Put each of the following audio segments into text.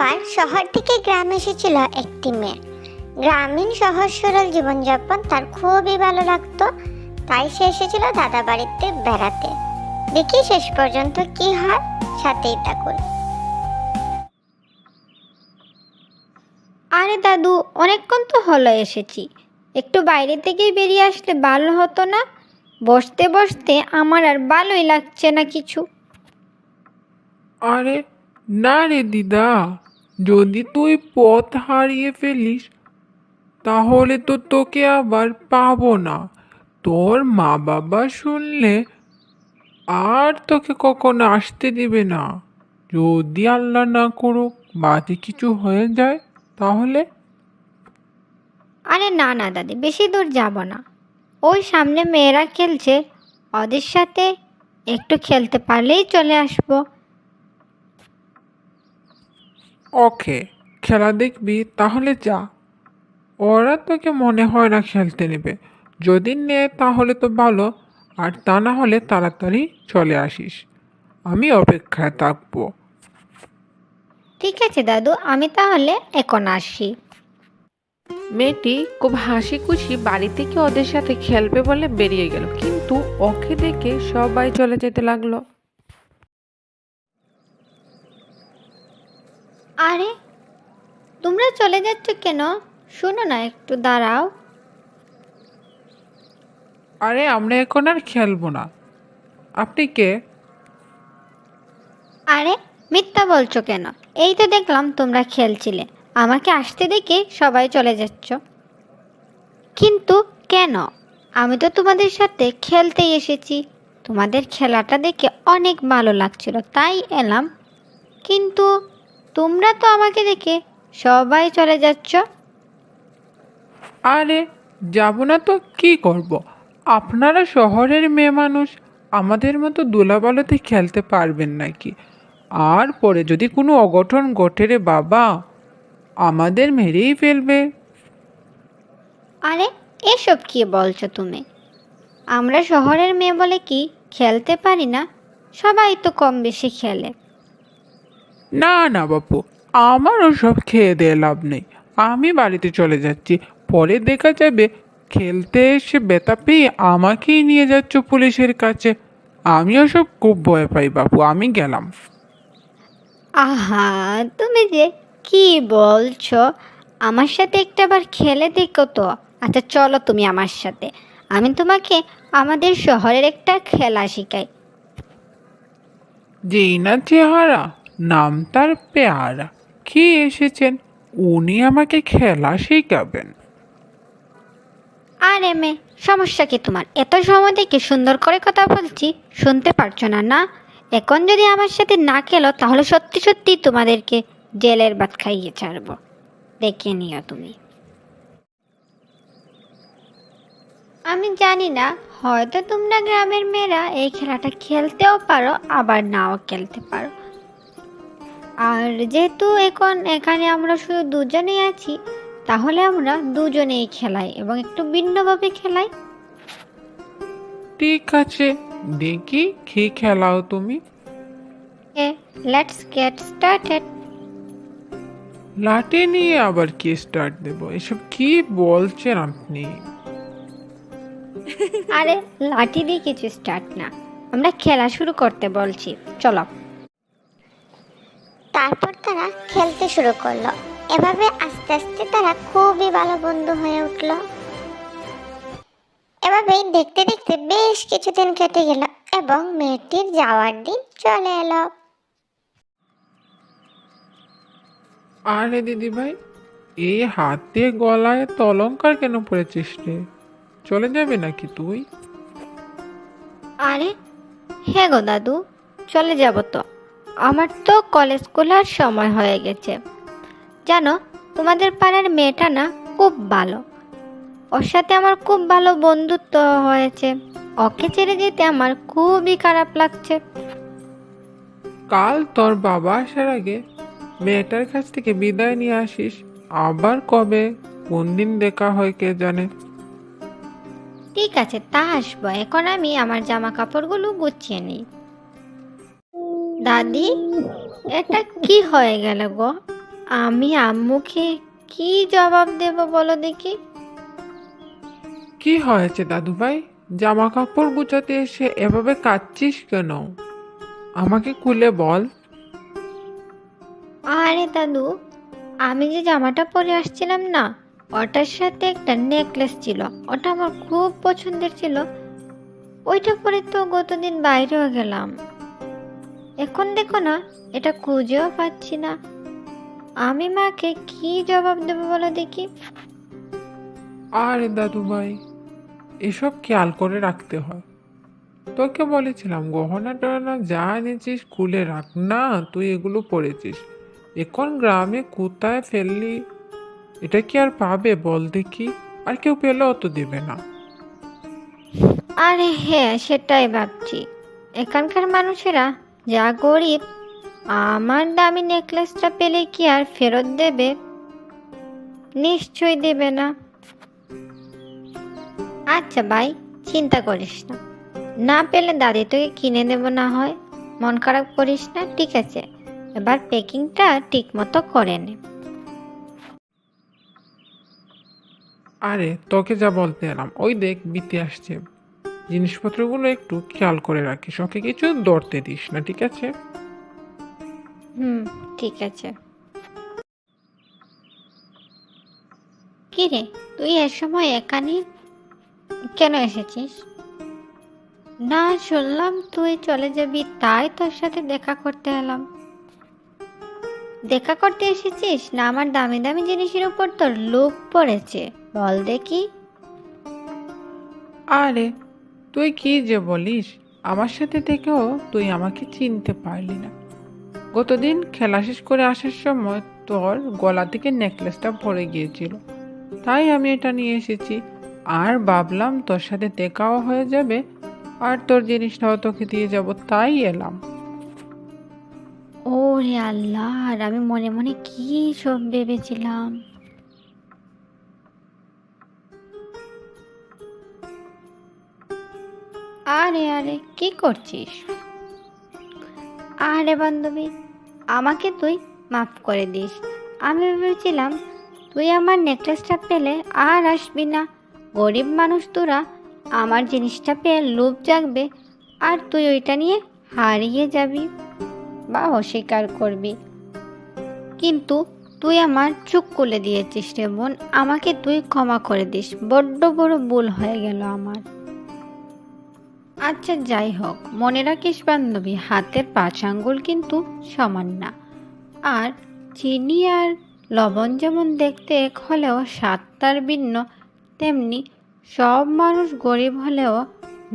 একবার শহর থেকে গ্রামে এসেছিল একটি মেয়ে। গ্রামীণ সহজ সরল জীবনযাপন তার খুবই ভালো লাগতো, তাই সে এসেছিল দাদা বাড়িতে বেড়াতে। দেখি শেষ পর্যন্ত কি হয়, সাথেই থাকুন। আরে দাদু, অনেকক্ষণ তো হলো এসেছি, একটু বাইরে থেকেই বেরিয়ে আসলে ভালো হতো না? বসতে বসতে আমার আর ভালোই লাগছে না কিছু। আরে না রে দিদা, যদি তুই পথ হারিয়ে ফেলিস তাহলে তো তোকে আবার পাবো না। তোর মা বাবা শুনলে আর তোকে কখনো আসতে দিবে না। যদি আল্লাহ না করুক বাজে কিছু হয়ে যায় তাহলে। আরে না না দাদি, বেশি দূর যাব না। ওই সামনে মেয়েরা খেলছে, ওদের সাথে একটু খেলতে পারলেই চলে আসবো। ওকে, খেলা দেখবি তাহলে যা। ওরা তোকে মনে হয় না খেলতে নেবে। যদি নেয় তাহলে তো ভালো, আর তা না হলে তাড়াতাড়ি চলে আসিস, আমি অপেক্ষায় থাকবো। ঠিক আছে দাদু, আমি তাহলে এখন আসি। মেয়েটি খুব হাসি খুশি বাড়ি থেকে ওদের সাথে খেলবে বলে বেরিয়ে গেল, কিন্তু ওকে দেখে সবাই চলে যেতে লাগলো। আরে তোমরা চলে যাচ্ছ কেন? শোনো না, একটু দাঁড়াও। আরে আমরা এখন আর খেলবো না। আপনি কে? আরে মিথ্যা বলছো কেন? এই তো দেখলাম তোমরা খেলছিলে, আমাকে আসতে দেখে সবাই চলে যাচ্ছ। কিন্তু কেন? আমি তো তোমাদের সাথে খেলতেই এসেছি, তোমাদের খেলাটা দেখে অনেক ভালো লাগছিল তাই এলাম। কিন্তু তোমরা তো আমাকে দেখে সবাই চলে যাচ্ছ। আরে যাব না তো কি করব? আপনারা শহরের মেয়ে মানুষ, আমাদের মতো দোলাবালুতে খেলতে পারবেন নাকি? আর পরে যদি কোনো অঘটন ঘটে রে বাবা, আমাদের মেরেই ফেলবে। আরে এসব কি বলছো তুমি? আমরা শহরের মেয়ে বলে কি খেলতে পারি না? সবাই তো কম বেশি খেলে। না না বাপু, আমার ওসব খেয়ে দিয়ে লাভ নেই। আমি বাড়িতে চলে যাচ্ছি, পরে দেখা যাবে খেলতে এসে ব্যথা পেয়ে আমাকেই নিয়ে যাচ্ছ পুলিশের কাছে। আমি ওসব খুব ভয় পাই বাপু, আমি গেলাম। আহা, তুমি যে কি বলছো? আমার সাথে একটাবার খেলে দেখো তো। আচ্ছা চলো তুমি আমার সাথে, আমি তোমাকে আমাদের শহরের একটা খেলা শিখাই। যেই না চেহারা, নাম তার পেয়ারা। কি এসেছেন, উনি আমাকে খেলা শেখাবেন? আরে মেয়ে, সমস্যা কি তোমার? এত সময় থেকে সুন্দর করে কথা বলছি, শুনতে পারছো না না? এখন যদি আমার সাথে না খেলো তাহলে সত্যি সত্যি তোমাদেরকে জেলের ভাত খাইয়ে ছাড়বো, দেখে নিও তুমি। আমি জানি না, হয়তো তোমরা গ্রামের মেয়েরা এই খেলাটা খেলতেও পারো আবার নাও খেলতে পারো। আর যেহেতু এখন এখানে আমরা শুধু দুজনেই আছি, তাহলে আমরা দুজনেই খেলাই এবং একটু ভিন্নভাবে খেলাই। ঠিক আছে, দেখি কি খেলাও তুমি। Let's get started. লাঠি নিয়ে আবার কি স্টার্ট দেব? এসব কি বলছেন আপনি? আরে লাঠি দিয়ে কিছু স্টার্ট না, আমরা খেলা শুরু করতে বলছি, চলো। তারপর তারা খেলতে শুরু করলো। এভাবে আস্তে আস্তে তারা খুবই ভালো বন্ধু হয়ে উঠলো। এভাবেই দেখতে দেখতে বেশ কিছুদিন কেটে গেল এবং মেয়েটির যাওয়ার দিন চলে এলো। আরে দিদি ভাই, এই হাতে গলায় তলঙ্কার কেন পড়েছিস রে? চলে যাবে নাকি তুই? আরে হ্যাঁ গো দাদু, চলে যাব তো। আমার তো কলেজ খোলার সময় হয়ে গেছে। জানো, তোমাদের পাড়ার মেয়েটা না খুব ভালো, ওর সাথে আমার খুব ভালো বন্ধুত্ব হয়েছে। ওকে ছেড়ে যেতে আমার খুবই খারাপ লাগছে। কাল তোর বাবা আসার আগে মেয়েটার কাছ থেকে বিদায় নিয়ে আসিস। আবার কবে কোন দিন দেখা হয় কে জানে। ঠিক আছে, তা আসবো। এখন আমি আমার জামা কাপড়গুলো গুছিয়ে নিই। দাদি, এটা কি হয়ে গেল গো? আমি আম্মুকে কি জবাব দেব বলো দেখি? কি হয়েছে দাদু ভাই? জামা কাপড় গুছাতে এসে এভাবে কাঁদছিস কেন? আমাকে খুলে বল। আরে দাদু, আমি যে জামাটা পরে আসছিলাম না, ওটার সাথে একটা নেকলেস ছিল। ওটা আমার খুব পছন্দের ছিল। ওইটা পরে তো গতদিন বাইরেও গেলাম। এখন দেখো না, এটা খুঁজেও পাচ্ছি না। আমি মাকে কি জবাব দেবো বলো দেখি? আরে দাদু ভাই, এসব খেয়াল করে রাখতে হয়। তোকে বলেছিলাম গহনা টহনা যা এনেছিস খুলে রাখ না, তুই এগুলো পরেছিস। এখন গ্রামে কোথায় ফেললি? এটা কি আর পাবে বল দেখি? আর কেউ পেলেও তো দেবে না। আরে হ্যাঁ, সেটাই ভাবছি। এখানকার মানুষেরা যা গরিব, আমার দামি নেকলেসটা পেলে কি আর ফেরত দেবে? নিশ্চয়ই দেবে না। আচ্ছা ভাই, চিন্তা করিস না। না পেলে দাদি তোকে কিনে দেবো না হয়। মন খারাপ করিস না, ঠিক আছে? এবার প্যাকিংটা ঠিক মতো করে নে। আরে তোকে যা বলতে এলাম, ওই দেখ বিতে আসছে। জিনিসপত্রগুলো একটু খেয়াল করে রাখিস, ওকে কিছু ধরতে দিস না, ঠিক আছে? ঠিক আছে। কি রে, তুই এর সময় এখানে কেন এসেছিস? না, শুনলাম তুই চলে যাবি, তাই তোর সাথে দেখা করতে এলাম। দেখা করতে এসেছিস না আমার দামি দামি জিনিসের উপর তোর লোভ পড়েছে? বল দেখি। আরে তুই কি যে বলিস! আমার সাথে থেকেও তুই আমাকে চিনতে পারলি না। গতদিন খেলা শেষ করে আসার সময় তোর গলা থেকে নেকলেসটা পড়ে গিয়েছিল, তাই আমি এটা নিয়ে এসেছি। আর ভাবলাম তোর সাথে দেখাও হয়ে যাবে, আর তোর জিনিসটাও তোকে দিয়ে যাব, তাই এলাম। ও রে আল্লাহ, আর আমি মনে মনে কি সব ভেবেছিলাম। আরে আরে, কি করছিস? আরে বান্ধবী, আমাকে তুই মাফ করে দিস। আমি ভেবেছিলাম তুই আমার নেকলেসটা পেলে আর আসবি না। গরিব মানুষ তোরা, আমার জিনিসটা পেয়ে লোভ জাগবে, আর তুই ওইটা নিয়ে হারিয়ে যাবি বা অস্বীকার করবি। কিন্তু তুই আমার চোখ খুলে দিয়েছিস রে বোন। আমাকে তুই ক্ষমা করে দিস, বড্ড বড় ভুল হয়ে গেল আমার। আচ্ছা যাই হোক, মনে রাখিস বান্ধবী, হাতের 5 আঙ্গুল কিন্তু সমান না। আর চিনি আর লবণ যেমন দেখতে এক হলেও স্বাদ তার ভিন্ন, তেমনি সব মানুষ গরিব হলেও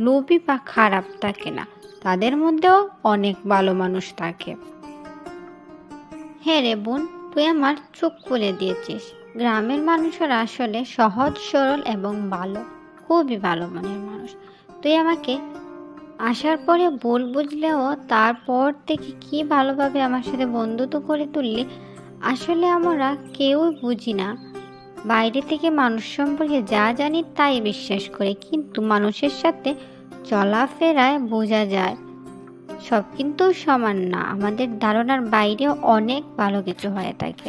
লোভী বা খারাপ থাকে না। তাদের মধ্যেও অনেক ভালো মানুষ থাকে। হ্যাঁ রে বোন, তুই আমার চোখ খুলে দিয়েছিস। গ্রামের মানুষেরা আসলে সহজ সরল এবং ভালো, খুবই ভালো মনের মানুষ। তুই আমাকে আসার পরে ভুল বুঝলেও তারপর থেকে কি ভালোভাবে আমার সাথে বন্ধুত্ব করে তুললি। আসলে আমরা কেউই বুঝি না, বাইরে থেকে মানুষ সম্পর্কে যা জানি তাই বিশ্বাস করে, কিন্তু মানুষের সাথে চলাফেরায় বোঝা যায় সব কিন্তু সমান না। আমাদের ধারণার বাইরেও অনেক ভালো কিছু হয়ে থাকে।